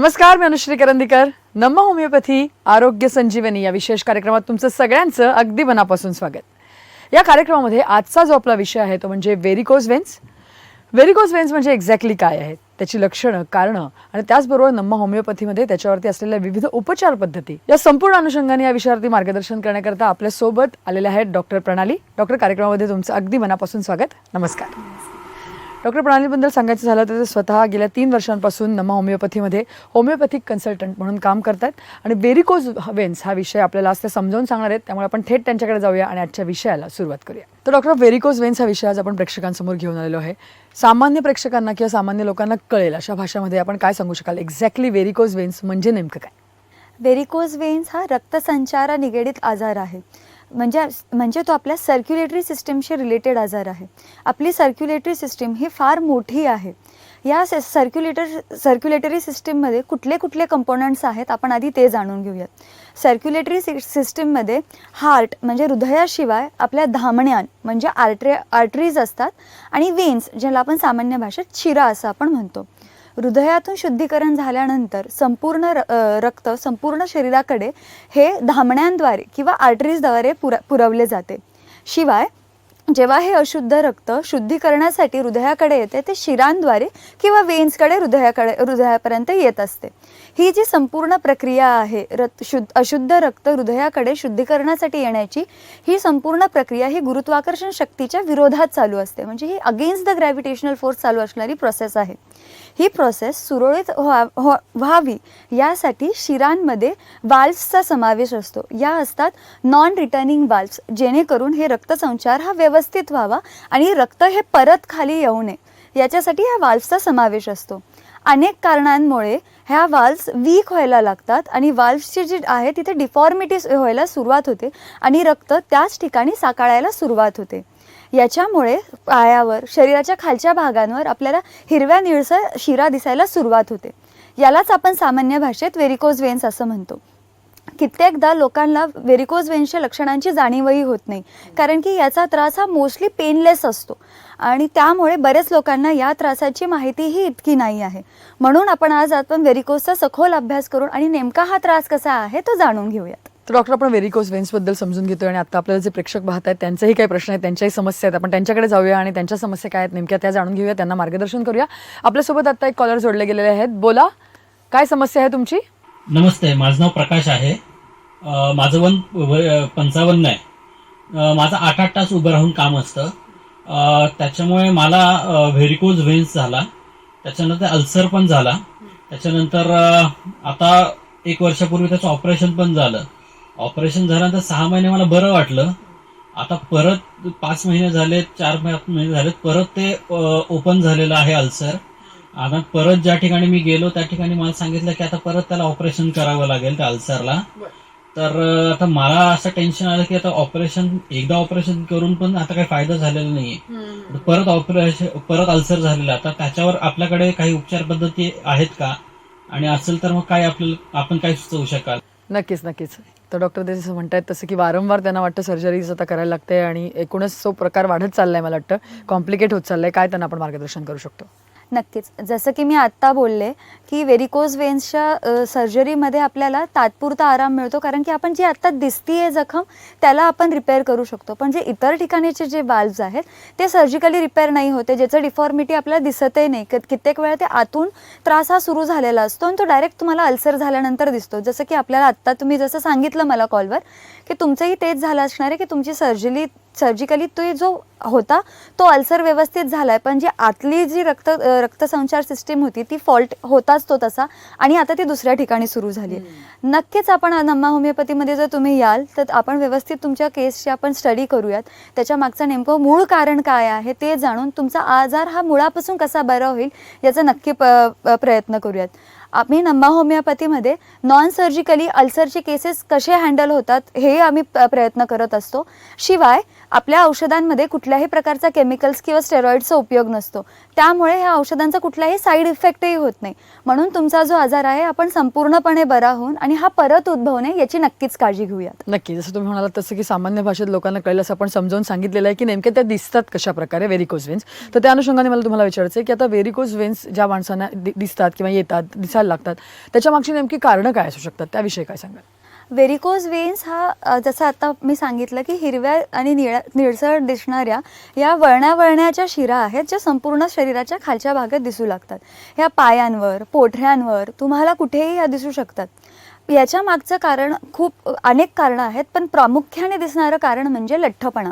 नमस्कार, मी अनुश्री करंदीकर. नम्मा होमिओपॅथी आरोग्य संजीवनी या विशेष कार्यक्रमात तुमचं सगळ्यांचं अगदी मनापासून स्वागत. या कार्यक्रमामध्ये आजचा जो आपला विषय आहे तो म्हणजे व्हेरिकोज वेन्स. व्हेरिकोज वेन्स म्हणजे एक्झॅक्टली काय आहे, त्याची लक्षणं, कारणं आणि त्याचबरोबर नम्मा होमिओपॅथीमध्ये त्याच्यावरती असलेल्या विविध उपचार पद्धती, या संपूर्ण अनुषंगाने या विषयावरती मार्गदर्शन करण्याकरता आपल्या सोबत आलेले आहेत डॉक्टर प्रणाली. डॉक्टर, कार्यक्रमामध्ये तुमचं अगदी मनापासून स्वागत. नमस्कार. डॉक्टर प्रणालीबद्दल सांगायचं झालं तर ते स्वतः गेल्या 3 वर्षांपासून नम्मा होमिओपॅथीमध्ये होमिओपॅथिक कन्सल्टंट म्हणून काम करतात आणि व्हेरिकोज वेन्स हा विषय आपल्याला आज ते समजावून सांगणार आहेत. त्यामुळे आपण थेट त्यांच्याकडे जाऊया आणि आजच्या विषयाला सुरुवात करूया. तर डॉक्टर, व्हेरिकोज वेन्स हा विषय आज आपण प्रेक्षकांसमोर घेऊन आलेलो आहे. सामान्य प्रेक्षकांना किंवा सामान्य लोकांना कळेल अशा भाषेमध्ये आपण काय सांगू शकाल, एक्झॅक्टली व्हेरिकोज वेन्स म्हणजे नेमकं काय? व्हेरिकोज वेन्स हा रक्तसंचारा निगडीत आजार आहे. म्हणजे तो आपल्या सर्क्युलेटरी सिस्टीमशी रिलेटेड आजार आहे. आपली सर्क्युलेटरी सिस्टीम ही फार मोठी आहे. या सर्क्युलेटरी सिस्टीममध्ये कुठले कुठले कंपोनंट्स आहेत आपण आधी ते जाणून घेऊयात. सर्क्युलेटरी सिस्टीममध्ये हार्ट म्हणजे हृदयाशिवाय आपल्या धमन्या म्हणजे आर्टरीज असतात आणि वेन्स ज्याला आपण सामान्य भाषेत शिरा असं आपण म्हणतो. हृदयातून शुद्धीकरण झाल्यानंतर संपूर्ण रक्त संपूर्ण शरीराकडे हे धमन्यांद्वारे किंवा आर्टरीजद्वारे पुरवले जाते. शिवाय जेव्हा हे अशुद्ध रक्त शुद्धीकरणासाठी हृदयाकडे येते ते शिरांद्वारे किंवा वेन्सकडे हृदयापर्यंत येत असते. ही जी संपूर्ण प्रक्रिया आहे अशुद्ध रक्त हृदयाकडे शुद्धीकरणासाठी येण्याची, ही संपूर्ण प्रक्रिया ही गुरुत्वाकर्षण शक्तीच्या विरोधात चालू असते. म्हणजे ही अगेन्स्ट द ग्रॅव्हिटेशनल फोर्स चालू असणारी प्रोसेस आहे. ही प्रोसेस सुरळीत व्हावी यासाठी शिरांमध्ये वाल्व्सचा समावेश असतो. या असतात नॉन रिटर्निंग वाल्व्स, जेणेकरून हे रक्तसंचार हा व्यवस्थित व्हावा आणि रक्त हे परत खाली येऊ नये याच्यासाठी ह्या वाल्व्सचा समावेश असतो. अनेक कारणांमुळे ह्या वाल्व्स वीक व्हायला लागतात आणि वाल्व्सची जी आहे तिथे डिफॉर्मिटी व्हायला सुरुवात होते आणि रक्त त्याच ठिकाणी साकाळायला सुरुवात होते. याच्यामुळे पायावर, शरीराच्या खालच्या भागांवर आपल्याला हिरव्या निळसर शिरा दिसायला सुरुवात होते. यालाच आपण सामान्य भाषेत व्हेरिकोज वेन्स असं म्हणतो. कित्येकदा लोकांना व्हेरिकोज वेन्सच्या लक्षणांची जाणीवही होत नाही, कारण की याचा त्रास हा मोस्टली पेनलेस असतो आणि त्यामुळे बरेच लोकांना या त्रासाची माहितीही इतकी नाही आहे. म्हणून आपण व्हेरिकोजचा सखोल अभ्यास करून आणि नेमका हा त्रास कसा आहे तो जाणून घेऊयात. तर डॉक्टर, आपण व्हेरिकोज वेन्सबद्दल समजून घेतोय आणि आता आपल्याला जे प्रेक्षक पाहत आहेत त्यांचेही काही प्रश्न आहेत, त्यांच्याही समस्या आहेत. आपण त्यांच्याकडे जाऊया आणि त्यांच्या समस्या काय आहेत नेमक्या त्या जाणून घेऊया, त्यांना मार्गदर्शन करूया. आपल्यासोबत आता एक कॉलर जोडले गेलेले आहेत. बोला, काय समस्या आहे तुमची? नमस्ते, माझं नाव प्रकाश आहे. माझं वय 55 आहे. माझं 8-8 तास उभं राहून काम असतं. त्याच्यामुळे मला व्हेरिकोज वेन्स झाला, त्याच्यानंतर अल्सर पण झाला. त्याच्यानंतर आता 1 वर्षापूर्वी त्याचं ऑपरेशन पण झालं. ऑपरेशन झाल्यानंतर 6 महिने मला बरं वाटलं. आता परत 5 महिने झाले, 4 महिने झालेत, परत ते ओपन झालेलं आहे अल्सर. आता परत ज्या ठिकाणी मी गेलो त्या ठिकाणी मला सांगितलं की आता परत त्याला ऑपरेशन करावं लागेल त्या अल्सरला. तर आता मला असं टेन्शन आलं की आता एकदा ऑपरेशन करून पण आता काही फायदा झालेला नाहीये. परत अल्सर झालेला. आता त्याच्यावर आपल्याकडे काही उपचार पद्धती आहेत का, आणि असेल तर मग काय आपण काय सुचवू शकाल? नक्कीच. तर डॉक्टर ते जसं म्हणतायत तसं की वारंवार त्यांना वाटतं सर्जरीज आता करायला लागते आणि एकूणच तो प्रकार वाढत चाललाय, मला वाटतं कॉम्प्लिकेट होत चाललाय. काय त्यांना आपण मार्गदर्शन करू शकतो? नक्कीच. जसं की मी आत्ता बोलले की व्हेरिकोज वेन्सच्या सर्जरीमध्ये आपल्याला तात्पुरता आराम मिळतो, कारण की आपण जी आत्ता दिसतीये जखम त्याला आपण रिपेअर करू शकतो. पण जे इतर ठिकाणीचे जे वाल्व्स आहेत ते सर्जिकली रिपेअर नाही होते, ज्याचं डिफॉर्मिटी आपल्याला दिसतही नाही. कित्येक वेळा ते आतून त्रास हा सुरू झालेला असतो आणि तो डायरेक्ट तुम्हाला अल्सर झाल्यानंतर दिसतो. जसं की आपल्याला आत्ता तुम्ही जसं सांगितलं मला कॉलवर की तुमचंही तेच झालं असणार आहे की तुमची सर्जिकली तो जो होता तो अल्सर व्यवस्थित झालाय, पण जी आतली जी रक्तसंचार सिस्टीम होती ती फॉल्ट होताच तो तसा, आणि आता ती दुसऱ्या ठिकाणी सुरू झाली आहे. नक्कीच आपण नम्मा होमिओपॅथीमध्ये जर तुम्ही याल तर आपण व्यवस्थित तुमच्या केसची आपण स्टडी करूयात. त्याच्या मागचं नेमकं मूळ कारण काय आहे ते जाणून तुमचा आजार हा मुळापासून कसा बरा होईल याचा नक्की प्रयत्न करूयात. आम्ही नम्मा होमिओपॅथीमध्ये नॉन सर्जिकली अल्सरचे केसेस कसे हँडल होतात हे आम्ही प्रयत्न करत असतो. शिवाय आपल्या औषधांमध्ये कुठल्याही प्रकारचा केमिकल्स किंवा स्टेरॉइडचा उपयोग नसतो, त्यामुळे ह्या औषधांचा कुठलाही साईड इफेक्टही होत नाही. म्हणून तुमचा जो आजार आहे आपण संपूर्णपणे बरा होऊन आणि हा परत उद्भवू नये याची नक्कीच काळजी घेऊयात. नक्की, जसं तुम्ही म्हणालात तसं की सामान्य भाषेत लोकांना कळलं असं आपण समजावून सांगितलेलं आहे की नेमके त्या दिसतात कशा प्रकारे व्हेरिकोज वेन्स. तर त्या अनुषंगाने मला तुम्हाला विचारायचं आहे की आता व्हेरिकोज वेन्स ज्या माणसांना दिसतात किंवा येतात, दिसायला लागतात, त्याच्या मागची नेमकी कारणं काय असू शकतात, त्याविषयी काय सांगाल? व्हेरिकोज वेन्स हा जसं आता मी सांगितलं की हिरव्या आणि निळसर दिसणाऱ्या या वळण्याच्या शिरा आहेत ज्या संपूर्ण शरीराच्या खालच्या भागात दिसू लागतात. ह्या पायांवर, पोठऱ्यांवर तुम्हाला कुठेही ह्या दिसू शकतात. याच्या मागचं कारण अनेक कारणं आहेत, पण प्रामुख्याने दिसणारं कारण म्हणजे लठ्ठपणा.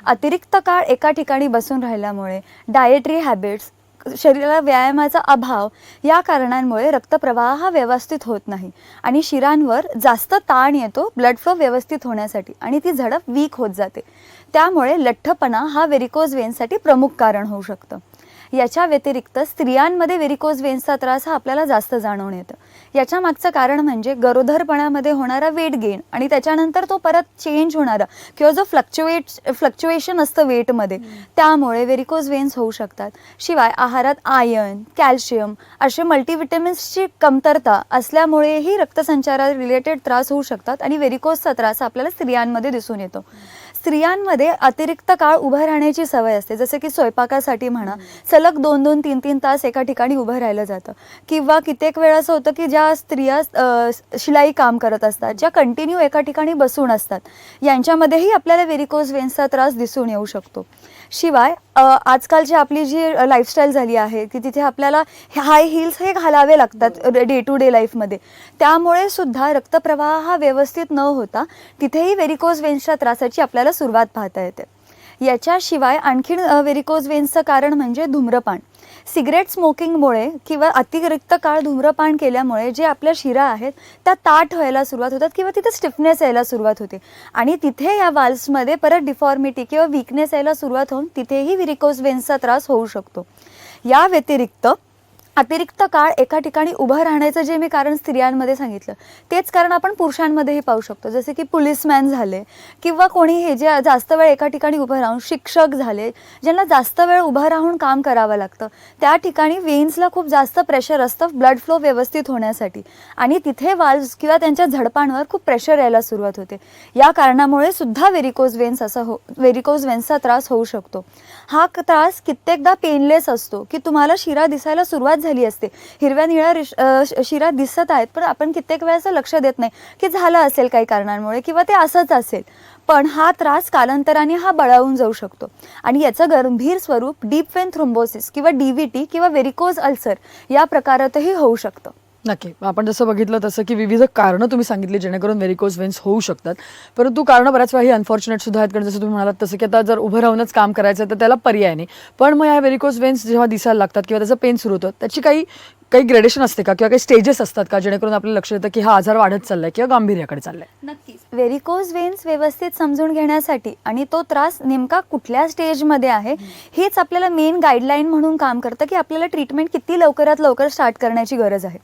अतिरिक्त काळ एका ठिकाणी बसून राहिल्यामुळे, डाएटरी हॅबिट्स, शरीराला व्यायामाचा अभाव या कारणांमुळे रक्तप्रवाह हा व्यवस्थित होत नाही आणि शिरांवर जास्त ताण येतो ब्लड फ्लो व्यवस्थित होण्यासाठी आणि ती झडप वीक होत जाते. त्यामुळे लठ्ठपणा हा व्हेरिकोज वेन्ससाठी प्रमुख कारण होऊ शकतं. याच्या व्यतिरिक्त स्त्रियांमध्ये व्हेरिकोज वेन्सचा त्रास हा आपल्याला जास्त जाणवून येतो. याच्या मागचं कारण म्हणजे गरोदरपणामध्ये होणारा वेट गेन आणि त्याच्यानंतर तो परत चेंज होणारा किंवा जो फ्लक्च्युएशन असतं वेटमध्ये, त्यामुळे व्हेरिकोज वेन्स होऊ शकतात. शिवाय आहारात आयर्न, कॅल्शियम असे मल्टीव्हिटॅमिन्सची कमतरता असल्यामुळेही रक्तसंचारा रिलेटेड त्रास होऊ शकतात आणि व्हेरिकोजचा त्रास आपल्याला स्त्रियांमध्ये दिसून येतो. स्त्रियांमध्ये अतिरिक्त काळ उभं राहण्याची सवय असते, जसं की स्वयंपाकासाठी म्हणा, सलग 2-2, 3-3 तास एका ठिकाणी उभं राहिलं जातं. किंवा कित्येक वेळा असं होतं की ज्या स्त्रिया शिलाई काम करत असतात, ज्या कंटिन्यू एका ठिकाणी बसून असतात, यांच्यामध्येही आपल्याला व्हेरिकोज वेन्सचा त्रास दिसून येऊ शकतो. शिवाय आजकालची आपली जी लाईफस्टाईल झाली आहे की तिथे आपल्याला हाय हील्स हे घालावे लागतात डे टू डे लाईफमध्ये, त्यामुळे सुद्धा रक्तप्रवाह हा व्यवस्थित न होता तिथेही व्हेरिकोज वेन्सच्या त्रासाची आपल्याला सुरुवात पाहता येते. याच्याशिवाय आणखीन व्हेरिकोज वेन्सचं कारण म्हणजे धूम्रपान. सिगरेट स्मोकिंगमुळे किंवा अतिरिक्त काळ धूम्रपान केल्यामुळे जे आपल्या शिरा आहेत त्या ताठ व्हायला सुरुवात होतात किंवा तिथे स्टिफनेस यायला सुरुवात होते आणि तिथे या वाल्व्समध्ये परत डिफॉर्मिटी किंवा वीकनेस यायला सुरुवात होऊन तिथेही व्हेरिकोज वेन्सचा त्रास होऊ शकतो. या व्यतिरिक्त अतिरिक्त काळ एका ठिकाणी उभं राहण्याचं जे मी कारण स्त्रियांमध्ये सांगितलं, तेच कारण आपण पुरुषांमध्येही पाहू शकतो. जसे की पुलिसमॅन झाले किंवा कोणी हे जे जास्त वेळ एका ठिकाणी उभं राहून, शिक्षक झाले ज्यांना जास्त वेळ उभं राहून काम करावं लागतं, त्या ठिकाणी वेन्सला खूप जास्त प्रेशर असतं ब्लड फ्लो व्यवस्थित होण्यासाठी आणि तिथे वाल्व्स किंवा त्यांच्या झडपांवर खूप प्रेशर यायला सुरुवात होते. या कारणामुळे सुद्धा व्हेरिकोज वेन्सचा त्रास होऊ शकतो. हा त्रास कित्येकदा पेनलेस असतो की तुम्हाला शिरा दिसायला सुरुवात झाली असते, हिरव्या निळ्या शिरा दिसत आहेत, पण आपण कित्येक वेळेस लक्ष देत नाही की झालं असेल काही कारणांमुळे किंवा ते असंच असेल. पण हा त्रास कालांतराने हा बळावून जाऊ शकतो आणि याचं गंभीर स्वरूप डीप वेन थ्रोम्बोसिस किंवा DVT किंवा व्हेरिकोज अल्सर या प्रकारातही होऊ शकतं. नक्की, आपण जसं बघितलं तसं की विविध कारणं तुम्ही सांगितली जेणेकरून व्हेरिकोज वेन्स होऊ शकतात, परंतु कारणं बऱ्याच वेळा ही अनफॉर्च्युनेट सुद्धा आहेत. कारण जसं तुम्ही म्हणालात तसं की आता जर उभं राहूनच काम करायचं तर त्याला पर्याय नाही, पण मग या व्हेरिकोज वेन्स जेव्हा दिसायला लागतात किंवा त्याचं पेन सुरू होतं, त्याची काही ग्रेडेशन असते का किंवा काही स्टेजेस असतात का जेणेकरून आपल्याला लक्ष येतं की हा आजार वाढत चाललाय किंवा गांभीर्याकडे चाललाय? नक्कीच. व्हेरिकोज वेन्स व्यवस्थित समजून घेण्यासाठी आणि तो त्रास नेमका कुठल्या स्टेजमध्ये आहे हेच आपल्याला मेन गाईडलाईन म्हणून काम करतं की आपल्याला ट्रीटमेंट किती लवकरात लवकर स्टार्ट करण्याची गरज आहे.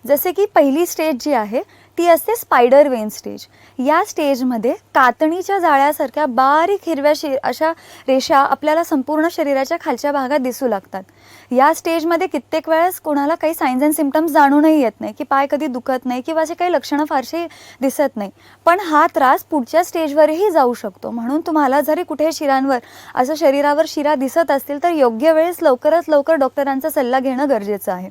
जसे की पहिली स्टेज जी आहे ती असते स्पायडर वेन स्टेज. या स्टेजमध्ये कातणीच्या जाळ्यासारख्या बारीक हिरव्या अशा रेषा आपल्याला संपूर्ण शरीराच्या खालच्या भागात दिसू लागतात. या स्टेजमध्ये कित्येक वेळेस कोणाला काही सायन्स अँड सिम्पटम्स जाणूनही येत नाही की पाय कधी दुखत नाही किंवा असे काही लक्षणं फारशी दिसत नाही, पण हा त्रास पुढच्या स्टेजवरही जाऊ शकतो. म्हणून तुम्हाला जरी कुठे शिरांवर असं शरीरावर शिरा दिसत असतील तर योग्य वेळेस लवकरात लवकर डॉक्टरांचा सल्ला घेणं गरजेचं आहे.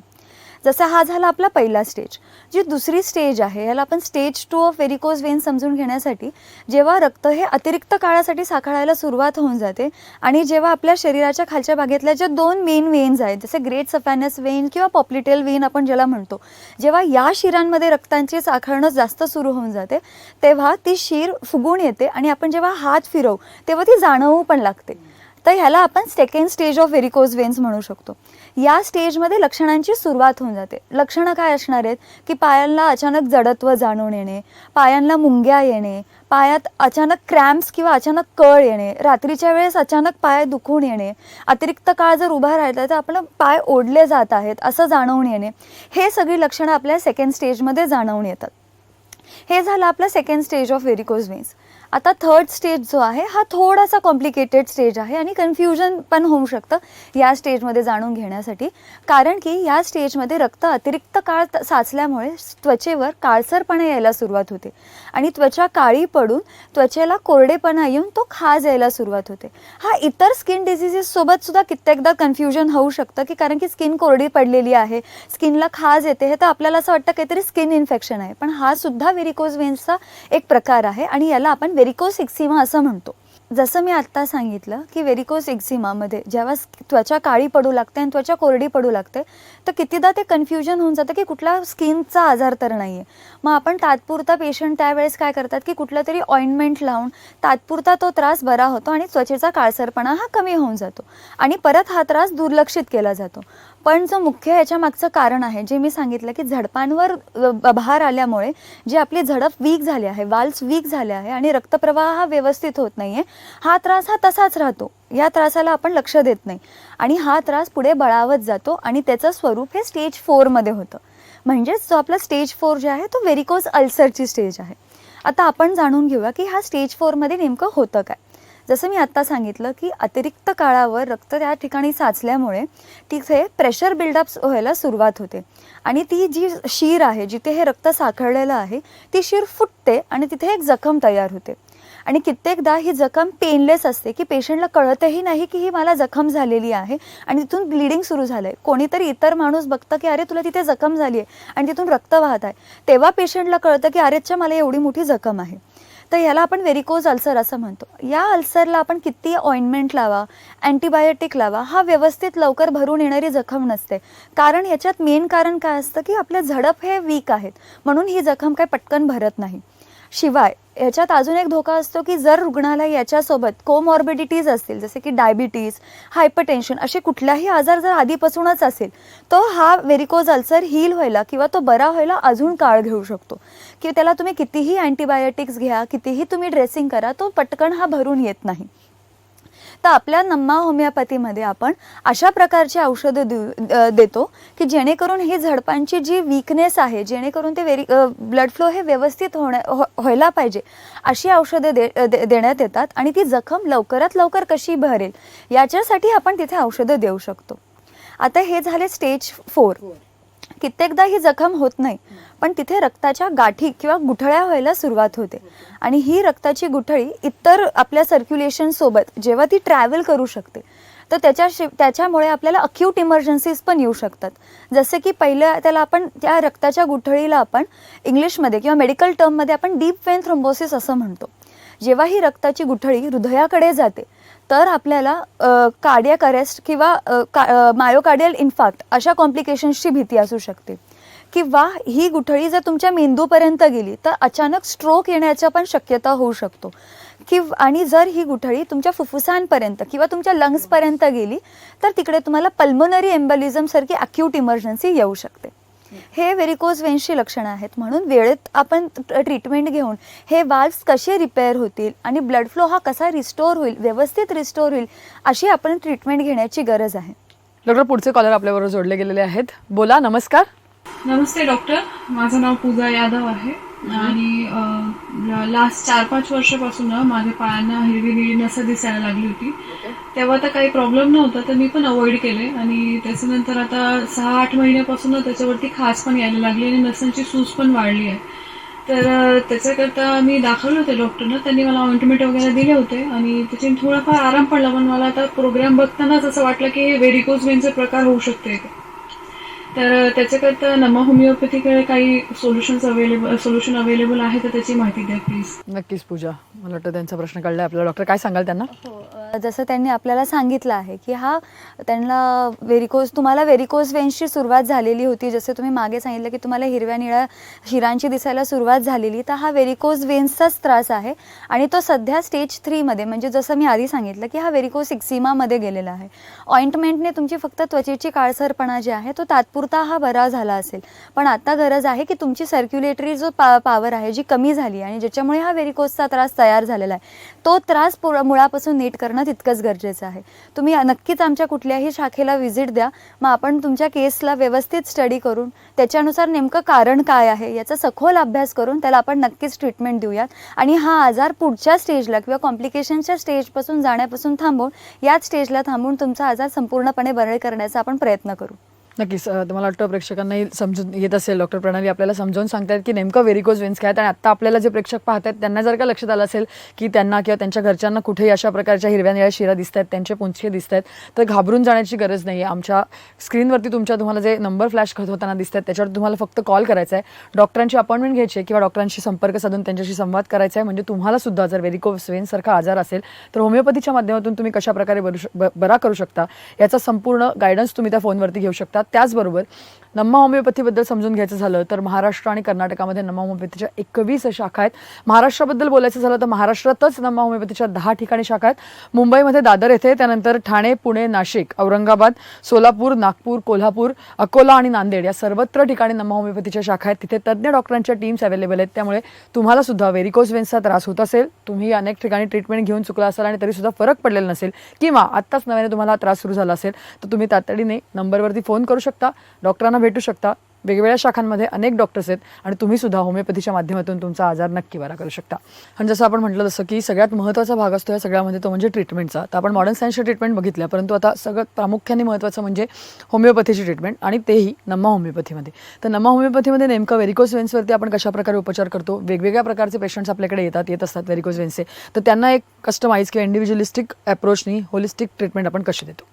जसा हा झाला आपला पहिला स्टेज. जी दुसरी स्टेज आहे याला आपण स्टेज 2 ऑफ व्हेरिकोज वेन समजून घेण्यासाठी जेव्हा रक्त हे अतिरिक्त काळासाठी साखळायला सुरुवात होऊन जाते आणि जेव्हा आपल्या शरीराच्या खालच्या भागातल्या ज्या 2 मेन वेन्स आहेत जसे ग्रेट सफॅनस वेन किंवा पॉप्लिटेल वेन आपण ज्याला म्हणतो, जेव्हा या शिरांमध्ये रक्तांची साखळणं जास्त सुरू होऊन जाते तेव्हा ती शीर फुगून येते आणि आपण जेव्हा हात फिरवू तेव्हा ती जाणवू पण लागते. तर ह्याला आपण second stage of varicose veins म्हणू शकतो. या स्टेजमध्ये लक्षणांची सुरुवात होऊन जाते. लक्षणं काय असणार आहेत की पायांना अचानक जडत्व जाणून येणे, पायांना मुंग्या येणे, पायात अचानक क्रॅम्प्स किंवा अचानक कळ येणे, रात्रीच्या वेळेस अचानक पाय दुखून येणे, अतिरिक्त काळ जर उभा राहिला तर आपलं पाय ओढले जात आहेत असं जाणवून येणे, हे सगळी लक्षणं आपल्या सेकंड स्टेजमध्ये जाणवून येतात. हे झालं आपलं second stage of varicose veins. आता थर्ड स्टेज जो आहे हा थोडासा कॉम्प्लिकेटेड स्टेज आहे आणि कन्फ्युजन पण होऊ शकतं या स्टेजमध्ये जाणून घेण्यासाठी, कारण की या स्टेजमध्ये रक्त अतिरिक्त काळ साचल्यामुळे त्वचेवर काळसरपणा यायला सुरुवात होते आणि त्वचा काळी पडून त्वचेला कोरडेपणा येऊन तो खाज यायला सुरुवात होते. हा इतर स्किन डिझिजेससोबत सुद्धा कित्येकदा कन्फ्युजन होऊ शकतं की कारण की स्किन कोरडी पडलेली आहे, स्किनला खाज येते, हे तर आपल्याला असं वाटतं काहीतरी स्किन इन्फेक्शन आहे, पण हा सुद्धा व्हेरिकोज वेन्सचा एक प्रकार आहे आणि याला आपण व्हेरिकोज एक्झिमा असं म्हणतो. जसं मी आत्ता सांगितलं की व्हेरिकोज एक्झिमामध्ये जेव्हा त्वचा काळी पडू लागते आणि त्वचा कोरडी पडू लागते तर कितीदा ते कन्फ्युजन होऊन जातं की कुठला स्किनचा आजार तर नाही आहे. मग आपण तात्पुरता पेशंट त्यावेळेस काय करतात की कुठलं तरी ऑइंटमेंट लावून तात्पुरता तो त्रास बरा होतो आणि त्वचेचा काळसरपणा हा कमी होऊन जातो आणि परत हा त्रास दुर्लक्षित केला जातो. पण जो मुख्य याच्या मागचं कारण आहे जे मी सांगितलं की झडपांवर भार आल्यामुळे जी आपली झडप वीक झाली आहे, वाल्व्स वीक झाले आहे आणि रक्तप्रवाह हा व्यवस्थित होत नाही आहे, हा त्रास हा तसाच राहतो. या त्रासाला आपण लक्ष देत नाही आणि हा त्रास पुढे बळावत जातो आणि त्याचं स्वरूप हे स्टेज 4मध्ये होतं. म्हणजेच जो आपला स्टेज 4 जे आहे तो व्हेरिकोज अल्सरची स्टेज आहे. आता आपण जाणून घेऊया की हा स्टेज 4मध्ये नेमकं होतं काय. जसं मी आत्ता सांगितलं की अतिरिक्त काळावर रक्त त्या ठिकाणी साचल्यामुळे तिथे प्रेशर बिल्डअप व्हायला सुरुवात होते आणि ती जी शीर आहे जिथे हे रक्त साखळलेलं आहे ती शीर फुटते आणि तिथे एक जखम तयार होते आणि कित्येकदा ही जखम पेनलेस असते की पेशंटला कळतही नाही की ही मला जखम झालेली आहे आणि तिथून ब्लिडिंग सुरू झालं आहे. कोणीतरी इतर माणूस बघतं की अरे तुला तिथे जखम झाली आहे आणि तिथून रक्त वाहत आहे, तेव्हा पेशंटला कळतं की अरे अच्छा मला एवढी मोठी जखम आहे. तर याला आपण व्हेरिकोज अल्सर असं म्हणतो. या अल्सरला आपण किती ऑइंटमेंट लावा, अँटीबायोटिक लावा, हा व्यवस्थित लवकर भरून येणारी जखम नसते, कारण याच्यात मेन कारण काय असतं की आपल्या झडप हे वीक आहेत म्हणून ही जखम काय पटकन भरत नाही. शिवाय याच्यात अजून एक धोका असतो की जर रुग्णाला याच्यासोबत कोमॉर्बिडिटीज असतील जसे की डायबिटीज, हायपरटेन्शन असे कुठलाही आजार जर आधीपासूनच असेल तो हा व्हेरिकोज अल्सर हील व्हायला किंवा तो बरा व्हायला अजून काळ घेऊ शकतो की त्याला तुम्ही कितीही अँटीबायोटिक्स घ्या, कितीही तुम्ही ड्रेसिंग करा, तो पटकन हा भरून येत नाही. तर आपल्या नम्मा होमिओपॅथीमध्ये आपण अशा प्रकारची औषधं देतो की जेणेकरून ही झडपांची जी वीकनेस आहे, जेणेकरून ते ब्लड फ्लो हे व्यवस्थित व्हायला पाहिजे अशी औषधं देण्यात येतात आणि ती जखम लवकरात लवकर कशी भरेल याच्यासाठी आपण तिथे औषधं देऊ शकतो. आता हे झाले स्टेज 4. कित्येकदा ही जखम होत नाही पण तिथे रक्ताच्या गाठी किंवा गुठळ्या व्हायला सुरुवात होते आणि ही रक्ताची गुठळी इतर आपल्या सर्क्युलेशन सोबत जेव्हा ती ट्रॅव्हल करू शकते तर त्याच्यामुळे आपल्याला अक्यूट इमर्जन्सीज पण येऊ शकतात. जसे की पहिलं त्याला आपण त्या रक्ताच्या गुठळीला आपण इंग्लिशमध्ये किंवा मेडिकल टर्ममध्ये आपण डीप वेन थ्रोम्बोसिस असं म्हणतो. जेव्हा ही रक्ताची गुठळी हृदयाकडे जाते तर आपल्याला कार्डियक अरेस्ट किंवा मायोकार्डियल इन्फार्क्ट अशा कॉम्प्लिकेशन्सची भीती असू शकते किंवा ही गुठळी जर तुमच्या मेंदूपर्यंत गेली तर अचानक स्ट्रोक येण्याच्या पण शक्यता होऊ शकतो आणि जर ही गुठळी तुमच्या फुफ्फुसांपर्यंत किंवा तुमच्या लंग्सपर्यंत गेली तर तिकडे तुम्हाला पल्मोनरी एम्बोलिझम सारखी अक्यूट इमर्जन्सी येऊ शकते. हे व्हेरिकोज वेन्सची लक्षणं आहेत. म्हणून वेळेत आपण ट्रीटमेंट घेऊन हे वाल्व्स कसे रिपेअर होतील आणि ब्लड फ्लो हा कसा रिस्टोर होईल, व्यवस्थित रिस्टोर होईल अशी आपण ट्रीटमेंट घेण्याची गरज आहे. डॉक्टर पुढचे कॉलर आपल्याबरोबर जोडले गेलेले आहेत. बोला. नमस्कार. नमस्ते डॉक्टर, माझं नाव पूजा यादव आहे आणि लास्ट 4-5 वर्षापासून माझ्या पायांना हिरवी निळी नसं दिसायला लागली होती. तेव्हा तर काही प्रॉब्लेम नव्हता तर मी पण अवॉइड केले आणि त्याच्यानंतर आता 6-8 महिन्यापासून त्याच्यावरती खाज पण यायला लागली आणि नसांची सूज पण वाढली आहे. तर त्याच्याकरता मी दाखवले होते डॉक्टरना, त्यांनी मला ऑइंटमेंट वगैरे दिले होते आणि त्याच्याने थोडाफार आराम पडला. पण मला आता प्रोग्राम बघतानाच असं वाटलं की हे व्हेरिकोज वेनचे प्रकार होऊ शकते. तर त्याच्याकरता नमा होमिओपॅथीकडे काही सोल्युशन अवेलेबल आहे तर त्याची माहिती द्या प्लीज. नक्कीच पूजा, मला वाटतं त्यांचा प्रश्न कळलाय आपल्याला. डॉक्टर काय सांगाल त्यांना? जसं त्यांनी आपल्याला सांगितलं आहे की त्यांना तुम्हाला व्हेरिकोज वेन्सची सुरुवात झालेली होती. जसे तुम्ही मागे सांगितलं की तुम्हाला हिरव्या निळ्या शिरांची दिसायला सुरुवात झालेली, तर हा व्हेरिकोज वेन्सचाच त्रास आहे आणि तो सध्या स्टेज 3मध्ये म्हणजे जसं मी आधी सांगितलं की हा व्हेरिकोज एक्झिमामध्ये गेलेला आहे. ऑइंटमेंटने तुमची फक्त त्वचेची काळसरपणा जी आहे तो तात्पुरता तात्पुरता हा बरा झाला असेल, पण आता गरज आहे की तुमची सर्क्युलेटरी जो पॉवर आहे जी कमी झाली आणि ज्याच्यामुळे हा व्हेरिकोजचा त्रास तयार झालेला आहे, तो त्रास मुळापासून नीट करणं तितकंच गरजेचं आहे. तुम्ही नक्कीच आमच्या कुठल्याही शाखेला व्हिजिट द्या. मग आपण तुमच्या केसला व्यवस्थित स्टडी करून त्याच्यानुसार नेमकं कारण काय आहे याचा सखोल अभ्यास करून त्याला आपण नक्कीच ट्रीटमेंट देऊयात आणि हा आजार पुढच्या स्टेजला किंवा कॉम्प्लिकेशनच्या स्टेजपासून जाण्यापासून थांबवून याच स्टेजला थांबवून तुमचा आजार संपूर्णपणे बरे करण्याचा आपण प्रयत्न करू. नक्कीच. तुम्हाला वाटतं प्रेक्षकांनाही समजून येत असेल, डॉक्टर प्रणाली आपल्याला समजावून सांगतायत की नेमकं व्हेरिकोज वेन्स काय आहेत. आणि आत्ता आपल्याला जे प्रेक्षक पाहत आहेत त्यांना जर का लक्षात आलं असेल की त्यांना किंवा त्यांच्या घरच्यांना कुठेही अशा प्रकारच्या हिरव्या निळ्या शिरा दिसत आहेत, त्यांचे पुंजके दिसत आहेत, तर घाबरून जाण्याची गरज नाही आहे. आमच्या स्क्रीनवरती तुम्हाला जे नंबर फ्लॅश होताना दिसत आहेत त्याच्यावर तुम्हाला फक्त कॉल करायचा आहे, डॉक्टरांची अपॉइंटमेंट घ्यायची आहे किंवा डॉक्टरांशी संपर्क साधून त्यांच्याशी संवाद करायचा आहे. म्हणजे तुम्हाला सुद्धा जर व्हेरिकोज वेन्ससारखा आजार असेल तर होमिओपॅथीच्या माध्यमातून तुम्ही कशाप्रकारे बरा करू शकता याचा संपूर्ण गायडन्स तुम्ही त्या फोनवरती घेऊ शकता. त्याचबरोबर नम्मा होमिओपॅथीबद्दल समजून घ्यायचं झालं तर महाराष्ट्र आणि कर्नाटकामध्ये नम्मा होमिओपॅथीच्या 21 शाखा आहेत. महाराष्ट्राबद्दल बोलायचं झालं तर महाराष्ट्रातच नम्मा होमिओपॅथीच्या 10 ठिकाणी शाखा आहेत. मुंबईमध्ये दादर येथे, त्यानंतर ठाणे, पुणे, नाशिक, औरंगाबाद, सोलापूर, नागपूर, कोल्हापूर, अकोला आणि नांदेड या सर्वत्र ठिकाणी नम्मा होमिओपॅथीच्या शाखा आहेत. तिथे तज्ज्ञ डॉक्टरांच्या टीम्स अवेलेबल आहेत. त्यामुळे तुम्हाला सुद्धा व्हेरिकोज वेन्सचा त्रास होत असेल, तुम्ही अनेक ठिकाणी ट्रीटमेंट घेऊन चुकला असाल आणि तरी सुद्धा फरक पडलेला नसेल किंवा आत्ताच नव्याने तुम्हाला त्रास सुरू झाला असेल तर तुम्ही तातडीने नंबरवरती फोन करू शकता, डॉक्टरांना भेटू शकता. वेगवेगळ्या शाखांमध्ये अनेक डॉक्टर्स आहेत आणि तुम्ही सुद्धा होमिओपॅथीच्या माध्यमातून तुमचा आजार नक्की बरा करू शकता. आणि जसं आपण म्हटलं जसं की सगळ्यात महत्त्वाचा भाग असतो या सगळ्यामध्ये तो म्हणजे ट्रीटमेंटचा. तर आपण मॉडर्न सायन्सची ट्रीटमेंट बघितल्या, परंतु आता सगळ्यात प्रामुख्याने महत्त्वाचं म्हणजे होमिओपॅथीची ट्रीटमेंट आणि तेही नम्मा होमिओपॅथीमध्ये. तर नम्मा होमिओपॅथीमध्ये नेमकं व्हेरिकोज वेन्सवरती आपण कशाप्रकारे उपचार करतो. वेगवेगळ्या प्रकारचे पेशंट्स आपल्याकडे येत असतात व्हेरिकोज वेन्सचे, तर त्यांना एक कस्टमाइज किंवा इंडिव्हिज्युअलिस्टिक अप्रोचनी होलिस्टिक ट्रीटमेंट आपण कशी देतो.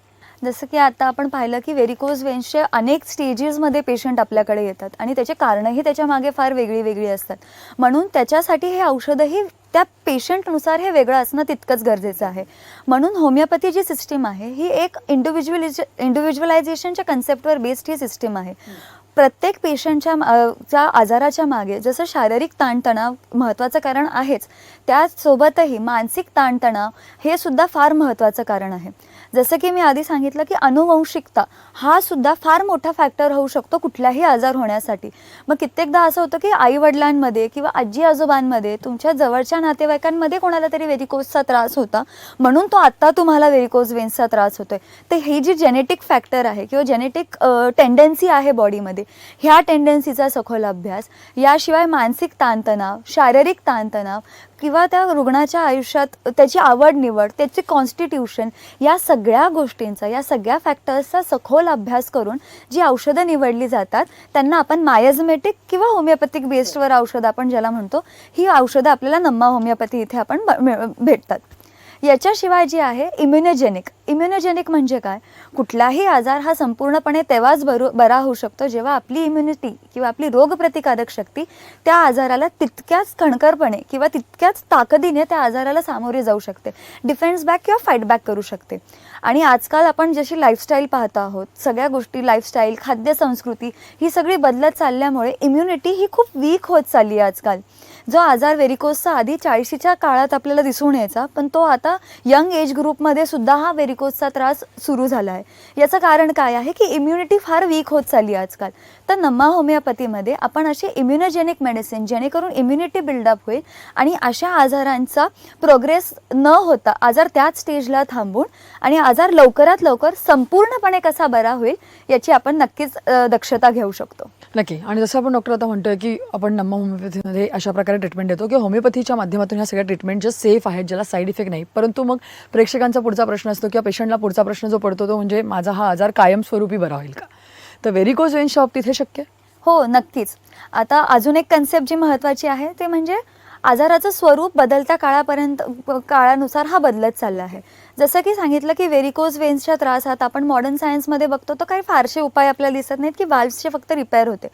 जसं की आता आपण पाहिलं की व्हेरिकोज वेन्सचे अनेक स्टेजेसमध्ये पेशंट आपल्याकडे येतात आणि त्याचे कारणंही त्याच्या मागे फार वेगळी असतात. म्हणून त्याच्यासाठी हे औषधही त्या पेशंटनुसार हे वेगळं असणं तितकंच गरजेचं आहे. म्हणून होमिओपॅथी जी सिस्टीम आहे ही एक इंडिव्हिज्युअलायझेशनच्या कन्सेप्टवर बेस्ड ही सिस्टीम आहे. प्रत्येक पेशंटच्या आजाराच्या मागे जसं शारीरिक ताणतणाव महत्त्वाचं कारण आहेच, त्याचसोबतही मानसिक ताणतणाव हे सुद्धा फार महत्त्वाचं कारण आहे. जसं की मी आधी सांगितलं की अनुवंशिकता हा सुद्धा फार मोठा फॅक्टर होऊ शकतो कुठलाही आजार होण्यासाठी. मग कित्येकदा असं होतं की आईवडिलांमध्ये किंवा आजी आजोबांमध्ये तुमच्या जवळच्या नातेवाईकांमध्ये कोणाला तरी व्हेरिकोजचा त्रास होता, म्हणून तो आत्ता तुम्हाला व्हेरिकोज वेन्सचा त्रास होतोय. तर ही जी जेनेटिक फॅक्टर आहे किंवा जेनेटिक टेंडन्सी आहे बॉडीमध्ये, ह्या टेंडन्सीचा सखोल अभ्यास, याशिवाय मानसिक ताणतणाव, शारीरिक ताणतणाव किंवा त्या रुग्णाच्या आयुष्यात त्याची आवड निवड, त्याचे कॉन्स्टिट्यूशन, या सगळ्या गोष्टींचा, या सगळ्या फॅक्टर्सचा सखोल अभ्यास करून जी औषधं निवडली जातात त्यांना आपण मायाझमेटिक किंवा होमिओपॅथिक बेस्डवर औषधं आपण ज्याला म्हणतो, ही औषधं आपल्याला नम्मा होमिओपॅथी इथे आपण भेटतात. याच्याशिवाय जी आहे इम्युनोजेनिक म्हणजे काय, कुठलाही आजार हा संपूर्णपणे तेव्हाच बरा होऊ शकतो जेव्हा आपली इम्युनिटी किंवा आपली रोगप्रतिकारक शक्ती त्या आजाराला तितक्याच खणखरपणे किंवा तितक्याच ताकदीने त्या आजाराला सामोरे जाऊ शकते, डिफेन्स बॅक किंवा फाईट बॅक करू शकते. आणि आजकाल आपण जशी लाईफस्टाईल पाहत आहोत, सगळ्या गोष्टी लाईफस्टाईल, खाद्य संस्कृती ही सगळी बदलत चालल्यामुळे इम्युनिटी ही खूप वीक होत चालली आहे आजकाल. जो आजार व्हेरिकोजचा आधी 40च्या काळात आपल्याला दिसून यायचा, पण तो आता यंग एज ग्रुपमध्ये सुद्धा हा व्हेरिकोजचा त्रास सुरू झाला आहे. याचं कारण काय आहे की इम्युनिटी फार वीक होत चालली आहे आजकाल. तर नम्मा होमिओपॅथीमध्ये आपण असे इम्युनोजेनिक मेडिसिन जेणेकरून इम्युनिटी बिल्डअप होईल आणि अशा आजारांचा प्रोग्रेस न होता आजार त्याच स्टेजला थांबून आणि आजार लवकरात लवकर संपूर्णपणे कसा बरा होईल याची आपण नक्कीच दक्षता घेऊ शकतो. नक्की. आणि जसं आपण डॉक्टर आता म्हणतोय की आपण नम्मा होमिओपॅथीमध्ये अशा प्रकारे ट्रीटमेंट देतो की होमिओपॅथीच्या माध्यमातून ह्या सगळ्या ट्रीटमेंट जे सेफ आहेत, ज्याला साईड इफेक्ट नाही. परंतु मग प्रेक्षकांचा पुढचा प्रश्न असतो किंवा पेशंटला पुढचा प्रश्न जो पडतो तो म्हणजे माझा हा आजार कायमस्वरूपी बरा होईल का. तर व्हेरिकोज वेन्सच्या बाबतीत हे शक्य आहे? हो, नक्कीच. आता अजून एक कन्सेप्ट जी महत्त्वाची आहे ते म्हणजे आजाराचं स्वरूप बदलत्या काळानुसार हा बदलत चालला आहे. जसं की सांगितलं की व्हेरिकोज वेन्सच्या त्रासात आपण मॉडर्न सायन्समध्ये बघतो तर काही फारसे उपाय आपल्याला दिसत नाहीत की वाल्व्सचे फक्त रिपेअर होते.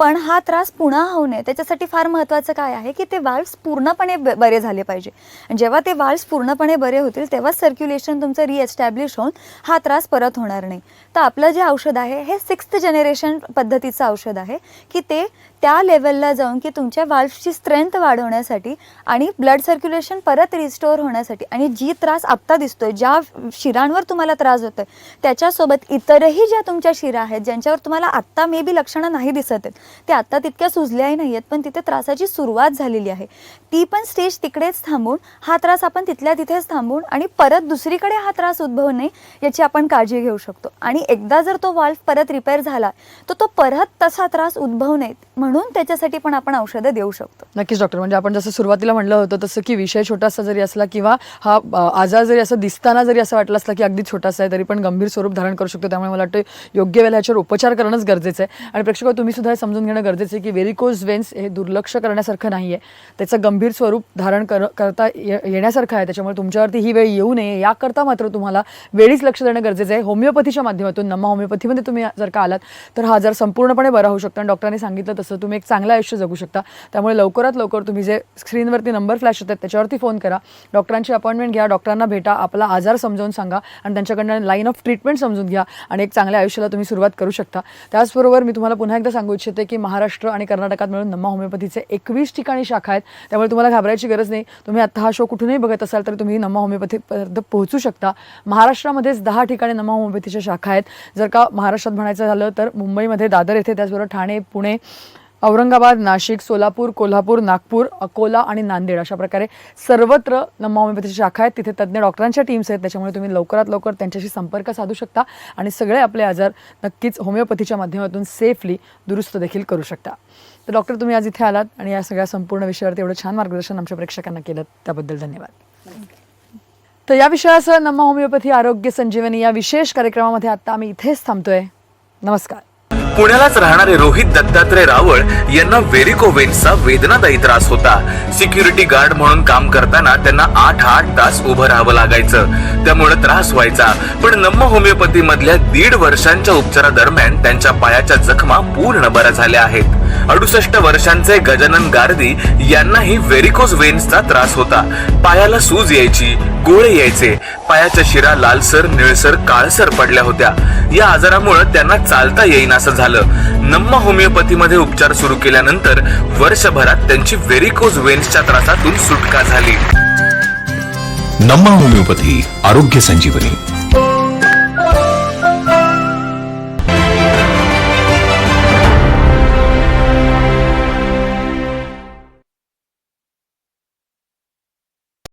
पण हा त्रास पुन्हा होऊ नये त्याच्यासाठी फार महत्त्वाचं काय आहे की ते वाल्व्स पूर्णपणे बरे झाले पाहिजे. जेव्हा ते वाल्व्स पूर्णपणे बरे होतील तेव्हाच सर्क्युलेशन तुमचं रिएस्टॅब्लिश होऊन हा त्रास परत होणार नाही. तर आपलं जे औषध आहे हे 6th जनरेशन पद्धतीचं औषध आहे की ते त्या लेवलला जाऊन की तुमच्या वाल्व्सची स्ट्रेंथ वाढवण्यासाठी आणि ब्लड सर्क्युलेशन परत रिस्टोअर होण्यासाठी, आणि जी त्रास आत्ता दिसतोय, ज्या शिरांवर तुम्हाला त्रास होतोय त्याच्यासोबत इतरही ज्या तुमच्या शिरा आहेत ज्यांच्यावर तुम्हाला आत्ता मे बी लक्षणं नाही दिसत आहेत, ते आत्ता तितक्या सुजल्याही नाही आहेत, पण तिथे त्रासाची सुरुवात झालेली आहे, ती पण स्टेज तिकडेच थांबून हा त्रास आपण तिथल्या तिथेच थांबून आणि परत दुसरीकडे हा त्रास उद्भवू नये याची आपण काळजी घेऊ शकतो. आणि एकदा जर तो वाल्व परत रिपेअर झाला तर तो परत तसा त्रास उद्भवू नये म्हणून त्याच्यासाठी पण आपण औषधं देऊ शकतो. नक्कीच डॉक्टर, म्हणजे आपण जसं सुरुवातीला म्हणलं होतं तसं की विषय छोटासा जरी असला किंवा हा आजार जरी असं दिसताना जरी असं वाटलं असलं की अगदी छोटासा आहे तरी पण गंभीर स्वरूप धारण करू शकतो. त्यामुळे मला वाटतं योग्य वेळेला याच्यावर उपचार करणंच गरजेचं आहे. आणि प्रेक्षक तुम्ही सुद्धा हे समजून घेणं गरजेचं आहे की व्हेरिकोज वेन्स हे दुर्लक्ष करण्यासारखं नाही आहे, त्याचं गंभीर स्वरूप धारण करता येण्यासारखं आहे. त्याच्यामुळे तुमच्यावरती ही वेळ येऊ नये याकरता मात्र तुम्हाला वेळीच लक्ष देणं गरजेचं आहे. होमिओपॅथीच्या माध्यमातून नमा होमिओपॅथीमध्ये तुम्ही जर का आलात तर हा आजार संपूर्णपणे बरा होऊ शकतो आणि डॉक्टरांनी सांगितलं तसं तुम्ही एक चांगलं आयुष्य जगू शकता. त्यामुळे लवकरात लवकर तुम्ही जे स्क्रीनवरती नंबर फ्लॅश होतात त्याच्यावरती फोन करा, डॉक्टरांची अपॉइंटमेंट घ्या, डॉक्टरांना भेटा, आपला आजार समजावून सांगा आणि त्यांच्याकडनं लाईन ऑफ ट्रीटमेंट समजून घ्या आणि एक चांगल्या आयुष्याला तुम्ही सुरुवात करू शकता. त्याचबरोबर मी तुम्हाला पुन्हा एकदा सांगू इच्छिते की महाराष्ट्र आणि कर्नाटकात मिळून नमा होमिओपॅथीचे 21 ठिकाणी शाखा आहेत. त्यामुळे तुम्हाला घाबरायची गरज नाही. तुम्ही आता हा शो कुठूनही बघत असाल तर तुम्ही नमा होमिओपॅथीपर्यंत पोहोचू शकता. महाराष्ट्रामध्येच 10 ठिकाणी नमा होमिओपॅथीच्या शाखा आहेत. जर का महाराष्ट्रात म्हणायचं झालं तर मुंबईमध्ये दादर येथे, त्याचबरोबर ठाणे, पुणे, औरंगाबाद, नाशिक, सोलापूर, कोल्हापूर, नागपूर, अकोला आणि नांदेड अशा प्रकारे सर्वत्र नमा होमिओपॅथीच्या शाखा आहेत. तिथे तज्ज्ञ डॉक्टरांच्या टीम्स आहेत. त्याच्यामुळे तुम्ही लवकरात लवकर त्यांच्याशी संपर्क साधू शकता आणि सगळे आपले आजार नक्कीच होमिओपॅथीच्या माध्यमातून सेफली दुरुस्त देखील करू शकता. तर डॉक्टर तुम्ही आज इथे आलात आणि या सगळ्या संपूर्ण विषयावरती एवढं छान मार्गदर्शन आमच्या प्रेक्षकांना केलं त्याबद्दल धन्यवाद. तर या विषयासह नमा होमिओपॅथी आरोग्य संजीवनी या विशेष कार्यक्रमामध्ये आता आम्ही इथेच थांबतोय. नमस्कार. पुण्यालाच राहणारे रोहित दत्तात्रय रावळ यांना व्हेरिकोवेन्सचा वेदनादायी त्रास होता. सिक्युरिटी गार्ड म्हणून काम करताना त्यांना 8 तास उभं राहावं लागायचं, त्यामुळे त्रास व्हायचा. पण नमा होमिओपॅथी मधल्या 1.5 वर्षांच्या उपचारादरम्यान त्यांच्या पायाच्या जखमा पूर्ण बऱ्या झाल्या आहेत. 68 वर्षांचे गजानन गारदी यांनाही व्हेरिकोज वेन्सचा त्रास होता. पायाला सूज यायची, गोळे यायचे, पायाच्या शिरा लालसर, निळसर, काळसर पडल्या होत्या. या आजारामुळे त्यांना चालता येईनासं झालं. नमा होमिओपॅथीमध्ये उपचार सुरू केल्यानंतर वर्षभरात त्यांची व्हेरिकोज वेन्सच्या त्रासातून सुटका झाली. नमा होमिओपॅथी आरोग्य संजीवनी.